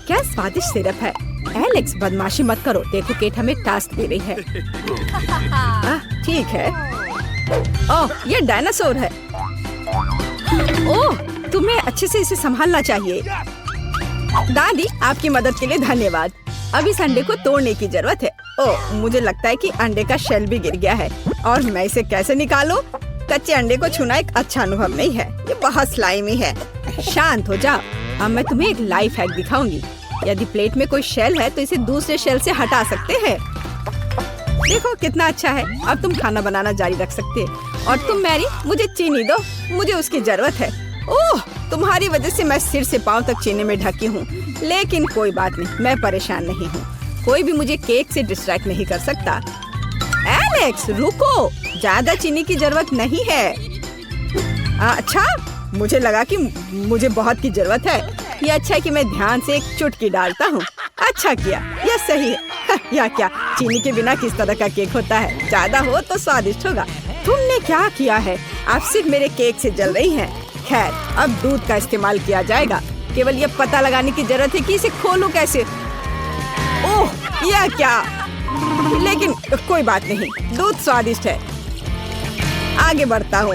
क्या स्वादिष्ट सिरप है। एलेक्स बदमाशी मत करो, देखो केट हमें टास्क दे रही है। ठीक है। ओह ये डायनासोर है। ओह तुम्हें अच्छे से इसे संभालना चाहिए। दादी आपकी मदद के लिए धन्यवाद। अब इस अंडे को तोड़ने की जरूरत है। ओह मुझे लगता है कि अंडे का शेल भी गिर गया है और मैं इसे कैसे निकालूं? कच्चे अंडे को छूना एक अच्छा अनुभव नहीं है, ये बहुत स्लाइमी है। शांत हो जाओ। अब मैं तुम्हें एक लाइफ हैक दिखाऊंगी। यदि प्लेट में कोई शेल है तो इसे दूसरे शेल से हटा सकते हैं। देखो कितना अच्छा है। अब तुम खाना बनाना जारी रख सकते हैं। और तुम मैरी मुझे चीनी दो, मुझे उसकी जरूरत है। ओह तुम्हारी वजह से मैं सिर से पाँव तक चीनी में ढकी हूँ, लेकिन कोई बात नहीं, मैं परेशान नहीं हूँ। कोई भी मुझे केक से डिस्ट्रैक्ट नहीं कर सकता। एलेक्स रुको, ज्यादा चीनी की जरूरत नहीं है। अच्छा मुझे लगा कि मुझे बहुत की जरूरत है। ये अच्छा है कि मैं ध्यान से एक चुटकी डालता हूँ। अच्छा किया, यह सही है। या क्या चीनी के बिना किस तरह का केक होता है? ज्यादा हो तो स्वादिष्ट होगा। तुमने क्या किया है? आप सिर्फ मेरे केक से जल रही हैं। खैर अब दूध का इस्तेमाल किया जाएगा। केवल ये पता लगाने की जरूरत है कि इसे खोलूं कैसे। ओह यह क्या? लेकिन कोई बात नहीं, दूध स्वादिष्ट है। आगे बढ़ता हूँ।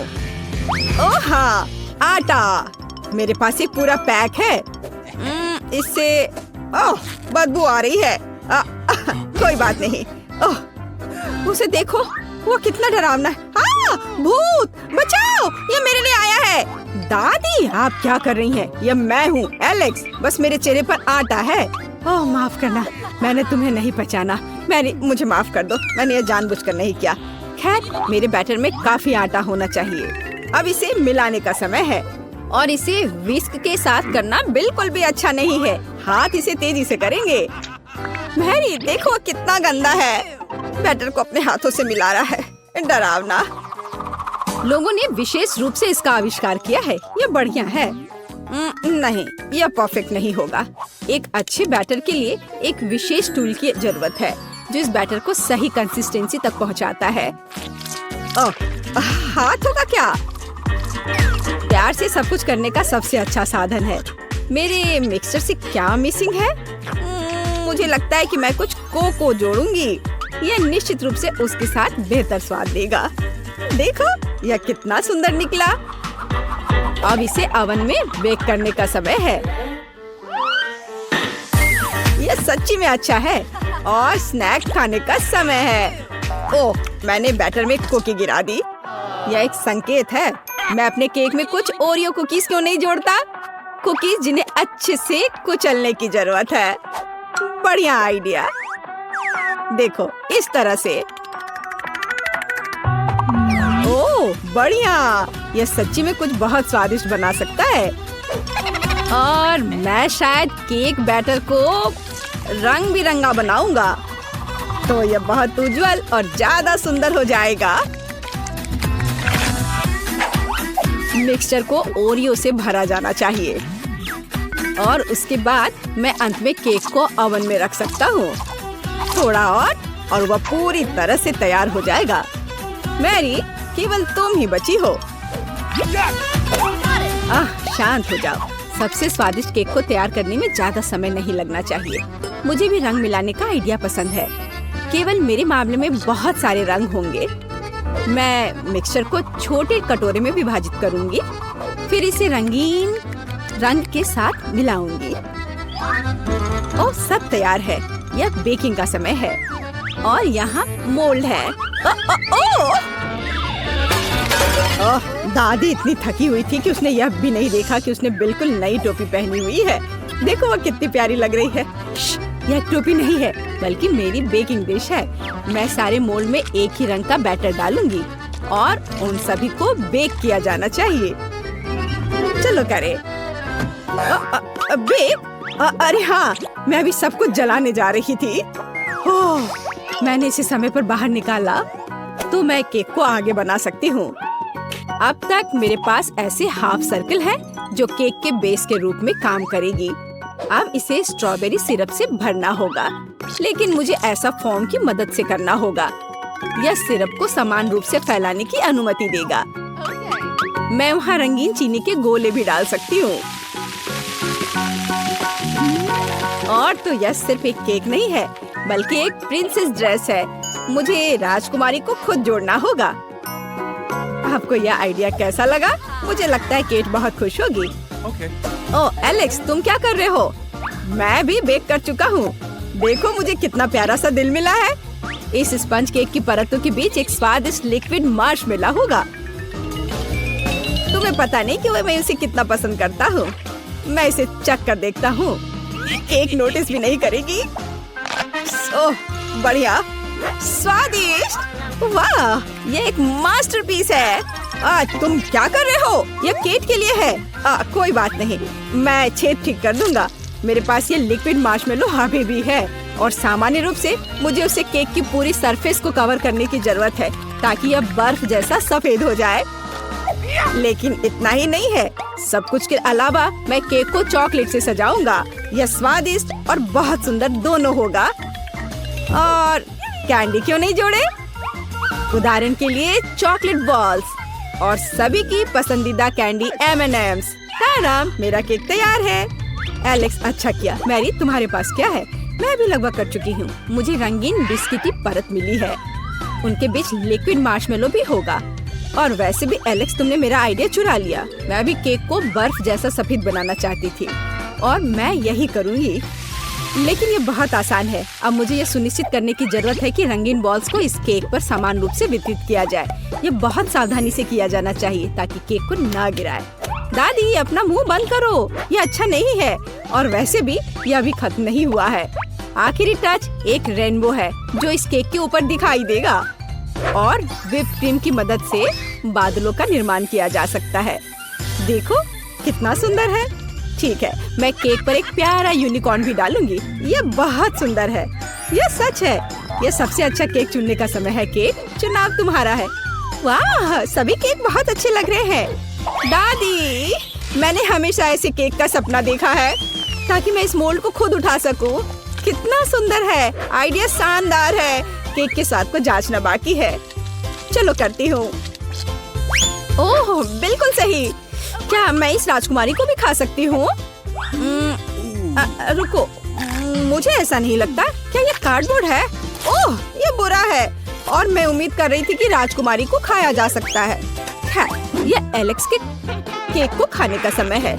ओह हाँ आटा, मेरे पास ये पूरा पैक है। इससे ओह बदबू आ रही है। कोई बात नहीं। ओह उसे देखो, वो कितना डरावना है। भूत बचाओ, ये मेरे लिए आया है। दादी आप क्या कर रही हैं? ये मैं हूँ एलेक्स, बस मेरे चेहरे पर आटा है। ओह माफ करना, मैंने तुम्हें नहीं पहचाना। मुझे माफ कर दो, मैंने ये जानबूझकर नहीं किया। खैर मेरे बैटर में काफी आटा होना चाहिए। अब इसे मिलाने का समय है और इसे विस्क के साथ करना बिल्कुल भी अच्छा नहीं है। हाथ इसे तेजी से करेंगे। मैरी देखो कितना गंदा है। बैटर को अपने हाथों से मिला रहा है, डरावना। लोगों ने विशेष रूप से इसका आविष्कार किया है। ये बढ़िया है। नहीं यह परफेक्ट नहीं होगा। एक अच्छे बैटर के लिए एक विशेष टूल की जरूरत है जो इस बैटर को सही कंसिस्टेंसी तक पहुंचाता है। हाथों का क्या? प्यार से सब कुछ करने का सबसे अच्छा साधन है। मेरे मिक्सचर से क्या मिसिंग है? मुझे लगता है कि मैं कुछ कोको जोड़ूंगी। यह निश्चित रूप से उसके साथ बेहतर स्वाद देगा। देखो यह कितना सुंदर निकला। अब इसे ओवन में बेक करने का समय है। यह सच्ची में अच्छा है और स्नैक खाने का समय है। ओह मैंने बैटर में कुकी गिरा दी। यह एक संकेत है। मैं अपने केक में कुछ ओरियो कुकीज क्यों नहीं जोड़ता? कुकीज जिन्हें अच्छे से कुचलने की जरूरत है। बढ़िया आइडिया। देखो इस तरह से। ओह बढ़िया, यह सच्ची में कुछ बहुत स्वादिष्ट बना सकता है। और मैं शायद केक बैटर को रंग बिरंगा बनाऊंगा तो यह बहुत उज्जवल और ज्यादा सुंदर हो जाएगा। मिक्सचर को ओरियो से भरा जाना चाहिए और उसके बाद मैं अंत में केक को ओवन में रख सकता हूँ। थोड़ा और वह पूरी तरह से तैयार हो जाएगा। मैरी केवल तुम ही बची हो। शांत हो जाओ। सबसे स्वादिष्ट केक को तैयार करने में ज्यादा समय नहीं लगना चाहिए। मुझे भी रंग मिलाने का आइडिया पसंद है। केवल मेरे मामले में बहुत सारे रंग होंगे। मैं मिक्सचर को छोटे कटोरे में विभाजित करूंगी, फिर इसे रंगीन रंग के साथ मिलाऊंगी। ओह सब तैयार है। यह बेकिंग का समय है और यहाँ मोल्ड है। ओह दादी इतनी थकी हुई थी कि उसने यह भी नहीं देखा कि उसने बिल्कुल नई टोपी पहनी हुई है। देखो वह कितनी प्यारी लग रही है। यह टोपी नहीं है बल्कि मेरी बेकिंग डिश है। मैं सारे मोल्ड में एक ही रंग का बैटर डालूंगी और उन सभी को बेक किया जाना चाहिए। चलो करें। बेक? अरे हाँ, मैं अभी सब कुछ जलाने जा रही थी। ओह, मैंने इसे समय पर बाहर निकाला तो मैं केक को आगे बना सकती हूँ। अब तक मेरे पास ऐसे हाफ सर्कल है जो केक के बेस के रूप में काम करेगी। अब इसे स्ट्रॉबेरी सिरप से भरना होगा, लेकिन मुझे ऐसा फॉर्म की मदद से करना होगा। यह सिरप को समान रूप से फैलाने की अनुमति देगा। मैं वहाँ रंगीन चीनी के गोले भी डाल सकती हूँ। और तो यह सिर्फ एक केक नहीं है बल्कि एक प्रिंसेस ड्रेस है। मुझे राजकुमारी को खुद जोड़ना होगा। आपको यह आइडिया कैसा लगा? मुझे लगता है केट बहुत खुश होगी। ओह एलेक्स, तुम क्या कर रहे हो? मैं भी बेक कर चुका हूँ। देखो मुझे कितना प्यारा सा दिल मिला है। इस स्पंज केक की परतों के बीच एक स्वादिष्ट लिक्विड मार्शमेलो होगा। तुम्हें पता नहीं कि मैं इसे कितना पसंद करता हूँ। मैं इसे चख कर देखता हूँ। केक नोटिस भी नहीं करेगी। ओह बढ़िया, स्वादिष्ट। वाह, ये एक मास्टरपीस है। तुम क्या कर रहे हो? ये केक के लिए है। कोई बात नहीं, मैं छेद ठीक कर दूंगा। मेरे पास ये लिक्विड मार्शमेलो अभी भी है और सामान्य रूप से मुझे उसे केक की पूरी सरफेस को कवर करने की जरूरत है ताकि यह बर्फ जैसा सफेद हो जाए। लेकिन इतना ही नहीं है, सब कुछ के अलावा मैं केक को चॉकलेट से सजाऊंगा। यह स्वादिष्ट और बहुत सुंदर दोनों होगा। और कैंडी क्यों नहीं जोड़े? उदाहरण के लिए चॉकलेट बॉल्स और सभी की पसंदीदा कैंडी M&M's। ताराम, मेरा केक तैयार है। एलेक्स, अच्छा किया। मैरी, तुम्हारे पास क्या है? मैं भी लगभग कर चुकी हूँ। मुझे रंगीन बिस्किट की परत मिली है। उनके बीच लिक्विड मार्शमेलो भी होगा। और वैसे भी एलेक्स, तुमने मेरा आइडिया चुरा लिया। मैं भी केक को बर्फ जैसा सफेद बनाना चाहती थी और मैं यही करूँगी। लेकिन ये बहुत आसान है। अब मुझे ये सुनिश्चित करने की जरूरत है कि रंगीन बॉल्स को इस केक पर समान रूप से वितरित किया जाए। ये बहुत सावधानी से किया जाना चाहिए ताकि केक को ना गिराए। दादी, अपना मुंह बंद करो, ये अच्छा नहीं है। और वैसे भी यह अभी खत्म नहीं हुआ है। आखिरी टच एक रेनबो है जो इस केक के ऊपर दिखाई देगा और व्हिप क्रीम की मदद से बादलों का निर्माण किया जा सकता है। देखो कितना सुंदर है। ठीक है, मैं केक पर एक प्यारा यूनिकॉर्न भी डालूंगी। ये बहुत सुंदर है। यह सच है। यह सबसे अच्छा केक चुनने का समय है। केक, चुनाव तुम्हारा है। वाह, सभी केक बहुत अच्छे लग रहे हैं। दादी, मैंने हमेशा ऐसे केक का सपना देखा है ताकि मैं इस मोल्ड को खुद उठा सकूं। कितना सुंदर है। आइडिया शानदार है। केक के स्वाद को जांचना बाकी है। चलो करती हूँ। ओह बिल्कुल सही। क्या मैं इस राजकुमारी को भी खा सकती हूँ? रुको, मुझे ऐसा नहीं लगता। क्या ये कार्डबोर्ड है? ओह, ये बुरा है और मैं उम्मीद कर रही थी कि राजकुमारी को खाया जा सकता है। ये एलेक्स के केक को खाने का समय है।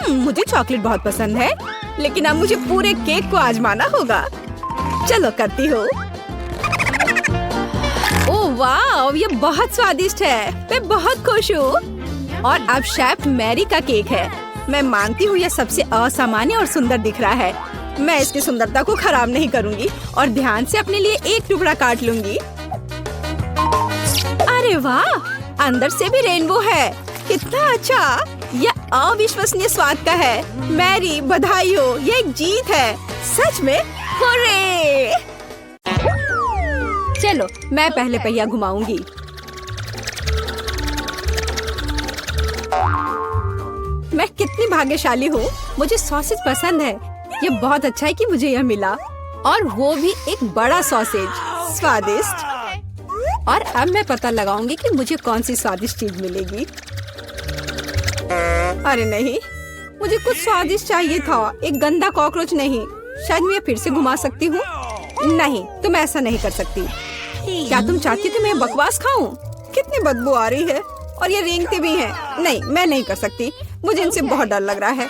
मुझे चॉकलेट बहुत पसंद है, लेकिन अब मुझे पूरे केक को आजमाना होगा। चलो करती हूँ। ओह वाह, ये बहुत स्वादिष्ट है। मैं बहुत खुश हूँ। और अब शेफ मैरी का केक है। मैं मानती हूँ यह सबसे असामान्य और सुंदर दिख रहा है। मैं इसकी सुंदरता को खराब नहीं करूँगी और ध्यान से अपने लिए एक टुकड़ा काट लूंगी। अरे वाह, अंदर से भी रेनबो है। कितना अच्छा। यह अविश्वसनीय स्वाद का है। मैरी, बधाई हो, यह एक जीत है। सच में हुर्रे! चलो मैं पहले पहिया घुमाऊंगी। मैं कितनी भाग्यशाली हूँ। मुझे सॉसेज पसंद है। ये बहुत अच्छा है कि मुझे यह मिला और वो भी एक बड़ा सॉसेज। स्वादिष्ट। और अब मैं पता लगाऊंगी कि मुझे कौन सी स्वादिष्ट चीज मिलेगी। अरे नहीं, मुझे कुछ स्वादिष्ट चाहिए था, एक गंदा कॉकरोच नहीं। शायद मैं फिर से घुमा सकती हूँ। नहीं, तुम ऐसा नहीं कर सकती। क्या तुम चाहती थी मैं बकवास खाऊं? कितनी बदबू आ रही है और ये रेंगते भी हैं। नहीं, मैं नहीं कर सकती। मुझे इनसे बहुत डर लग रहा है।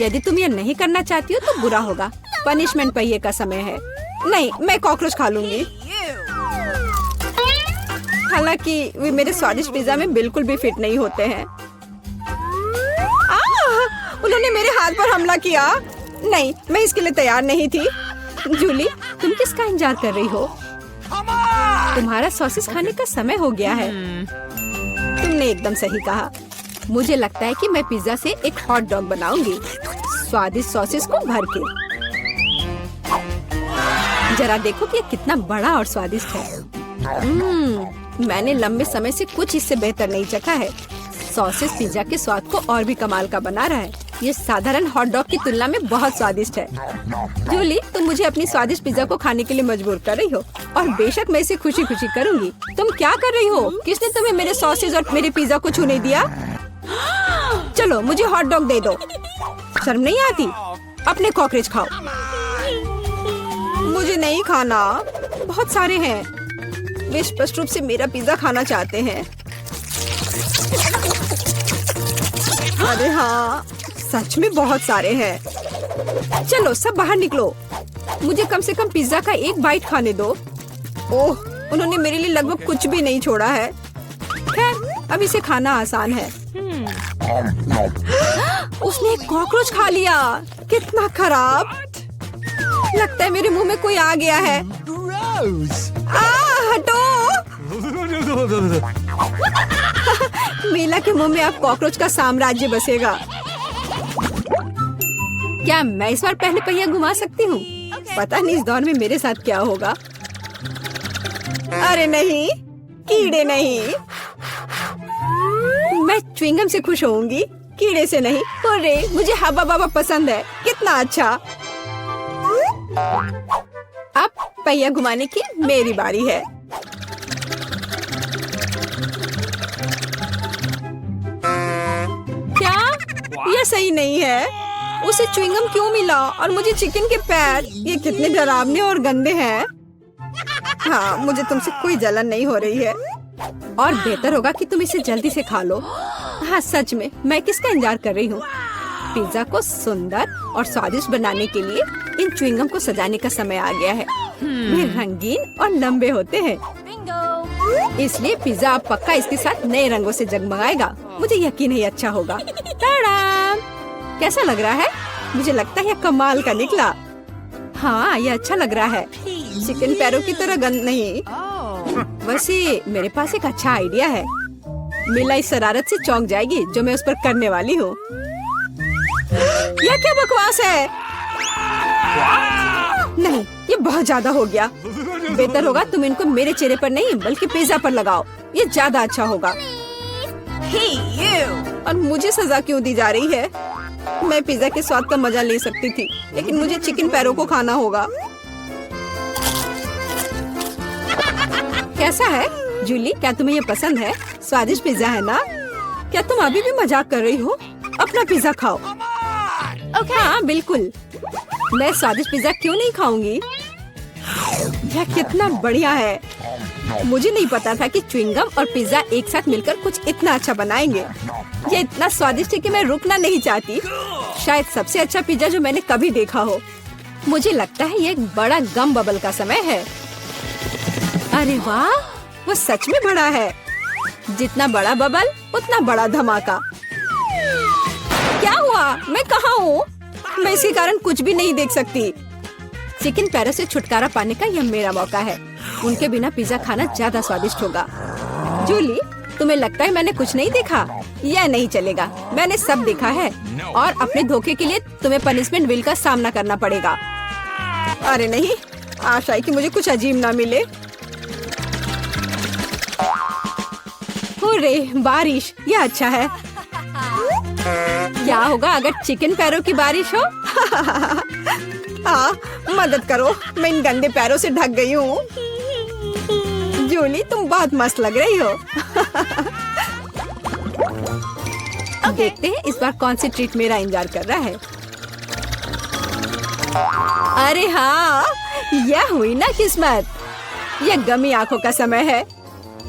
यदि तुम ये नहीं करना चाहती हो तो बुरा होगा। पनिशमेंट पहिए का समय है। नहीं, मैं कॉकरोच खा लूंगी। हालांकि वे मेरे स्वादिष्ट पिज्जा में बिल्कुल भी फिट नहीं होते हैं। उन्होंने मेरे हाथ पर हमला किया। नहीं, मैं इसके लिए तैयार नहीं थी। जूली, तुम किसका इंतजार कर रही हो? तुम्हारा सॉसेस खाने का समय हो गया है। तुमने एकदम सही कहा। मुझे लगता है कि मैं पिज्जा से एक हॉट डॉग बनाऊंगी, स्वादिष्ट सॉसेस को भर के। जरा देखो कि ये कितना बड़ा और स्वादिष्ट है। मैंने लंबे समय से कुछ इससे बेहतर नहीं चखा है। सॉसेस पिज्जा के स्वाद को और भी कमाल का बना रहा है। ये साधारण हॉट डॉग की तुलना में बहुत स्वादिष्ट है। जूली, तुम मुझे अपनी स्वादिष्ट पिज्जा को खाने के लिए मजबूर कर रही हो और बेशक मैं इसे खुशी खुशी करूंगी। तुम क्या कर रही हो? किसने तुम्हें मेरे सॉसेज और मेरे पिज्जा को छूने दिया? चलो मुझे हॉट डॉग दे दो। शर्म नहीं आती? अपने कॉकरोच खाओ। मुझे नहीं खाना, बहुत सारे हैं। वे स्पष्ट रूप से मेरा पिज्जा खाना चाहते हैं। अरे हाँ, सच में बहुत सारे हैं। चलो सब बाहर निकलो, मुझे कम से कम पिज्जा का एक बाइट खाने दो। ओह, उन्होंने मेरे लिए लगभग कुछ भी नहीं छोड़ा है। खैर, अब इसे खाना आसान है। उसने एक कॉकरोच खा लिया। कितना खराब। लगता है मेरे मुंह में कोई आ गया है। हटो। मीला के मुंह में अब कॉकरोच का साम्राज्य बसेगा। क्या मैं इस बार पहले पहिया घुमा सकती हूँ? पता नहीं इस दौर में मेरे साथ क्या होगा। अरे नहीं, कीड़े नहीं। मैं च्युइंगम से खुश होऊंगी, कीड़े से नहीं। अरे मुझे हब्बा बाबा पसंद है। कितना अच्छा। अब पहिया घुमाने की मेरी बारी है। क्या यह सही नहीं है? उसे च्युइंगम क्यों मिला और मुझे चिकन के पैर? ये कितने डरावने और गंदे हैं। हाँ, मुझे तुमसे कोई जलन नहीं हो रही है और बेहतर होगा कि तुम इसे जल्दी से खा लो। हाँ सच में, मैं किसका इंतजार कर रही हूँ? पिज्जा को सुंदर और स्वादिष्ट बनाने के लिए इन च्युइंगम को सजाने का समय आ गया है। वे रंगीन और लंबे होते हैं, इसलिए पिज्जा अब पक्का इसके साथ नए रंगों से जगमगाएगा। मुझे यकीन है अच्छा होगा। टाडाम! कैसा लग रहा है? मुझे लगता है यह कमाल का निकला। हाँ, यह अच्छा लग रहा है। चिकन पैरों की तरह गंद नहीं। वैसे मेरे पास एक अच्छा आइडिया है। मीला इस शरारत से चौंक जाएगी जो मैं उस पर करने वाली हूँ। यह क्या बकवास है? नहीं, ये बहुत ज्यादा हो गया। बेहतर होगा तुम इनको मेरे चेहरे पर नहीं बल्कि पिज्जा पर लगाओ। ये ज्यादा अच्छा होगा। और मुझे सजा क्यों दी जा रही है? मैं पिज्जा के स्वाद का मजा ले सकती थी, लेकिन मुझे चिकन पैरों को खाना होगा। कैसा है जूली? क्या तुम्हें ये पसंद है? स्वादिष्ट पिज्जा है ना? क्या तुम अभी भी मजाक कर रही हो? अपना पिज्जा खाओ। हाँ बिल्कुल, मैं स्वादिष्ट पिज्जा क्यों नहीं खाऊंगी? यह कितना बढ़िया है। मुझे नहीं पता था कि च्युइंगम और पिज्जा एक साथ मिलकर कुछ इतना अच्छा बनाएंगे। ये इतना स्वादिष्ट है कि मैं रुकना नहीं चाहती। शायद सबसे अच्छा पिज्जा जो मैंने कभी देखा हो। मुझे लगता है ये एक बड़ा गम बबल का समय है। अरे वाह, वो सच में बड़ा है। जितना बड़ा बबल उतना बड़ा धमाका। क्या हुआ? मैं कहाँ हूँ? मैं इसके कारण कुछ भी नहीं देख सकती। चिकन पैरों से छुटकारा पाने का यह मेरा मौका है। उनके बिना पिज्जा खाना ज्यादा स्वादिष्ट होगा। जूली, तुम्हें लगता है मैंने कुछ नहीं देखा? यह नहीं चलेगा, मैंने सब देखा है और अपने धोखे के लिए तुम्हें पनिशमेंट बिल का सामना करना पड़ेगा। अरे नहीं, आशा है कि मुझे कुछ अजीब ना मिले। हुर्रे, बारिश, यह अच्छा है। क्या होगा अगर चिकन पैरों की बारिश हो? हाँ, मदद करो, मैं इन गंदे पैरों से ढक गई हूँ। जूली, तुम बहुत मस्त लग रही हो। देखते हैं इस बार कौन सी ट्रीट मेरा इंतजार कर रहा है। अरे हाँ, यह हुई ना किस्मत। यह गमी आंखों का समय है।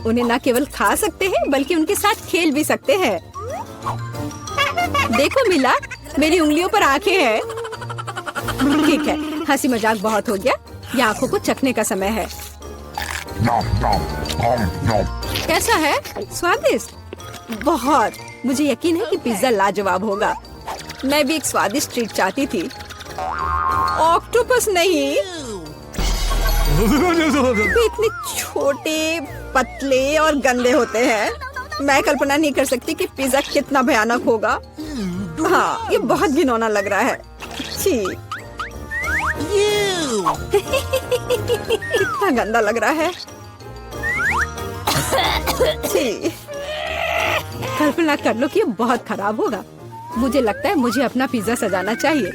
उन्हें न केवल खा सकते हैं बल्कि उनके साथ खेल भी सकते हैं। देखो मिला, मेरी उंगलियों पर आंखें हैं। ठीक है, हंसी मजाक बहुत हो गया। ये आंखों को चखने का समय है। कैसा है? स्वादिष्ट? बहुत। मुझे यकीन है कि पिज्जा लाजवाब होगा। मैं भी एक स्वादिष्ट ट्रीट चाहती थी। ऑक्टोपस नहीं। वे इतने छोटे, पतले और गंदे होते हैं। मैं कल्पना नहीं कर सकती कि पिज्जा कितना भयानक होगा। हाँ, ये बहुत घिनौना लग रहा है। छी। कितना गंदा लग रहा है। छी। कल्पना कर लो कि ये बहुत खराब होगा। मुझे लगता है मुझे अपना पिज्जा सजाना चाहिए।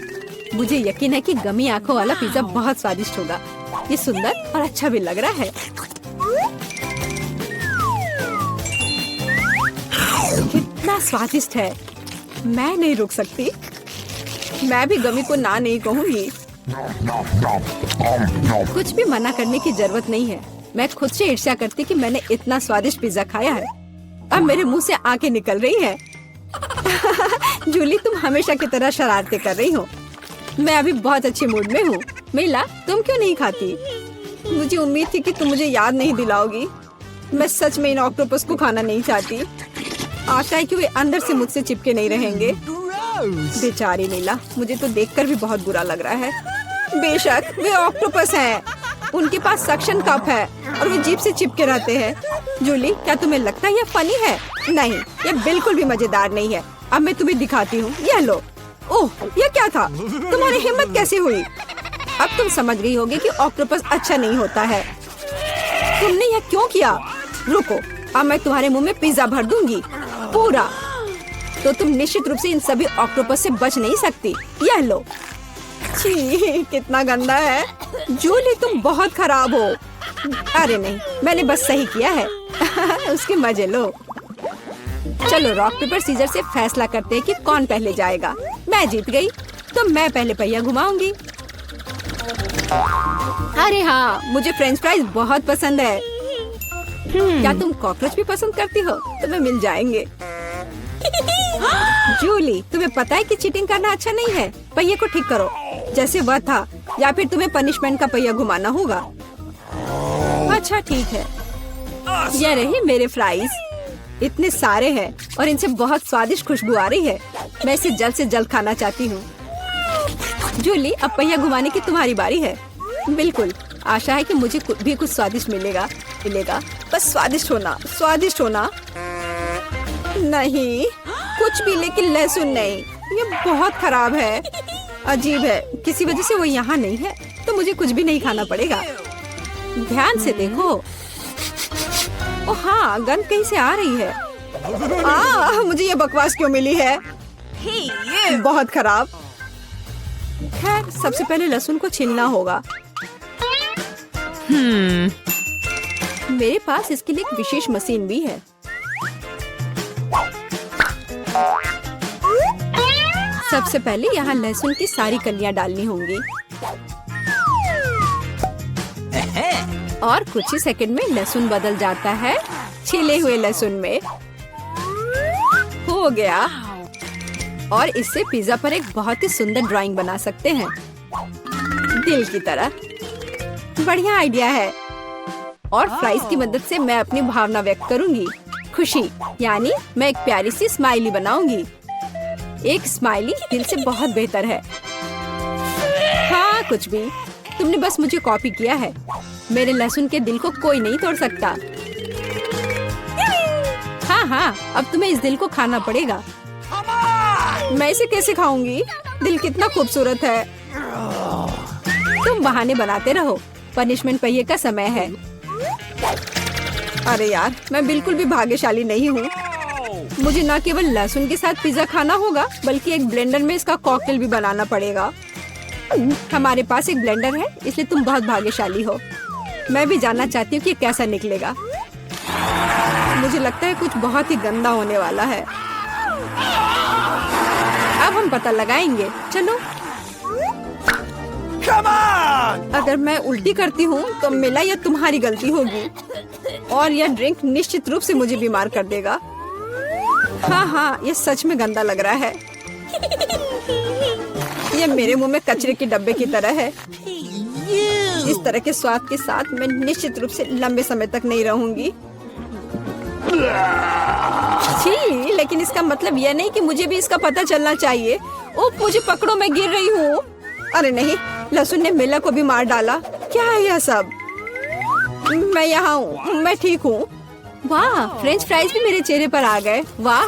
मुझे यकीन है कि गमी आंखों वाला पिज्जा बहुत स्वादिष्ट होगा। ये सुंदर और अच्छा भी लग रहा है। कितना स्वादिष्ट है। मैं नहीं रुक सकती। मैं भी गमी को ना नहीं कहूँगी। कुछ भी मना करने की जरूरत नहीं है। मैं खुद से ईर्ष्या करती कि मैंने इतना स्वादिष्ट पिज्जा खाया है। अब मेरे मुंह से आंखें निकल रही है। जूली, तुम हमेशा की तरह शरारतें कर रही हो। मैं अभी बहुत अच्छे मूड में हूँ। मिला, तुम क्यों नहीं खाती? मुझे उम्मीद थी कि तुम मुझे याद नहीं दिलाओगी। मैं सच में इन ऑक्टोपस को खाना नहीं चाहती। आशा है कि वे अंदर से मुझसे चिपके नहीं रहेंगे। बेचारी नीला, मुझे तो देखकर भी बहुत बुरा लग रहा है। बेशक वे ऑक्टोपस हैं। उनके पास सक्शन कप है और वे जीभ से चिपके रहते हैं। जूली, क्या तुम्हें लगता है यह फनी है? नहीं, यह बिल्कुल भी मजेदार नहीं है। अब मैं तुम्हें दिखाती हूँ। यह लो। ओह, यह क्या था? तुम्हारी हिम्मत कैसे हुई? अब तुम समझ गई होगी कि ऑक्टोपस अच्छा नहीं होता है। तुमने यह क्यों किया? रुको, अब मैं तुम्हारे मुंह में पिज्जा भर दूंगी, पूरा। तो तुम निश्चित रूप से इन सभी ऑक्टोपस से बच नहीं सकती। यह लो। छी, कितना गंदा है। जूली, तुम बहुत खराब हो। अरे नहीं, मैंने बस सही किया है। उसके मजे लो। चलो रॉक पेपर सीजर से फैसला करते हैं कि कौन पहले जाएगा। मैं जीत गई, तो मैं पहले पहिया घुमाऊंगी। अरे हाँ, मुझे फ्रेंच फ्राइज बहुत पसंद है। क्या तुम कॉकरोच भी पसंद करती हो? तुम्हें मिल जाएंगे। जूली, तुम्हें पता है कि चीटिंग करना अच्छा नहीं है। पहिए को ठीक करो जैसे वह था, या फिर तुम्हें पनिशमेंट का पहिया घुमाना होगा। अच्छा ठीक है। ये रहे मेरे फ्राइज। इतने सारे हैं और इनसे बहुत स्वादिष्ट खुशबू आ रही है। मैं इसे जल्द से जल्द खाना चाहती हूँ। जूली, अब पहिया घुमाने की तुम्हारी बारी है। बिल्कुल, आशा है कि मुझे भी कुछ स्वादिष्ट मिलेगा। बस स्वादिष्ट होना। नहीं, कुछ भी, लेकिन लहसुन नहीं। ये बहुत खराब है। अजीब है, किसी वजह से वो यहाँ नहीं है, तो मुझे कुछ भी नहीं खाना पड़ेगा। ध्यान से देखो। ओ हाँ, गंध कहीं से आ रही है। मुझे ये बकवास क्यों मिली है? बहुत खराब। खैर, सबसे पहले लहसुन को छीलना होगा। मेरे पास इसके लिए एक विशेष मशीन भी है। सबसे पहले यहाँ लहसुन की सारी कलियां डालनी होंगी और कुछ ही सेकंड में लहसुन बदल जाता है छिले हुए लहसुन में। हो गया। और इससे पिज्जा पर एक बहुत ही सुंदर ड्राइंग बना सकते हैं, दिल की तरह। बढ़िया आइडिया है। और फ्राइज की मदद से मैं अपनी भावना व्यक्त करूंगी। खुशी, यानी मैं एक प्यारी सी स्माइली बनाऊंगी। एक स्माइली दिल से बहुत बेहतर है। हाँ, कुछ भी। तुमने बस मुझे कॉपी किया है। मेरे लहसुन के दिल को कोई नहीं तोड़ सकता। हाँ, अब तुम्हें इस दिल को खाना पड़ेगा। मैं इसे कैसे खाऊंगी? दिल कितना खूबसूरत है। तुम बहाने बनाते रहो। पनिशमेंट पहिए का समय है। अरे यार, मैं बिल्कुल भी भाग्यशाली नहीं हूँ। मुझे न केवल लहसुन के साथ पिज्जा खाना होगा, बल्कि एक ब्लेंडर में इसका कॉकटेल भी बनाना पड़ेगा। हमारे पास एक ब्लेंडर है, इसलिए तुम बहुत भाग्यशाली हो। मैं भी जानना चाहती हूँ कि कैसा निकलेगा। मुझे लगता है कुछ बहुत ही गंदा होने वाला है। अब हम पता लगाएंगे। चलो। अगर मैं उल्टी करती हूँ तो मिला यह तुम्हारी गलती होगी और यह ड्रिंक निश्चित रूप से मुझे बीमार कर देगा। हाँ, यह सच में गंदा लग रहा है। यह मेरे मुंह में कचरे के डब्बे की तरह है। इस तरह के स्वाद के साथ मैं निश्चित रूप से लंबे समय तक नहीं रहूंगी। छी, लेकिन इसका मतलब यह नहीं कि मुझे भी इसका पता चलना चाहिए। ओह, मुझे पकड़ो, मैं गिर रही हूँ। अरे नहीं, लहसुन ने मिला को भी मार डाला। क्या है यह सब? मैं यहाँ हूँ, मैं ठीक हूँ। वाह, फ्रेंच फ्राइज भी मेरे चेहरे पर आ गए। वाह।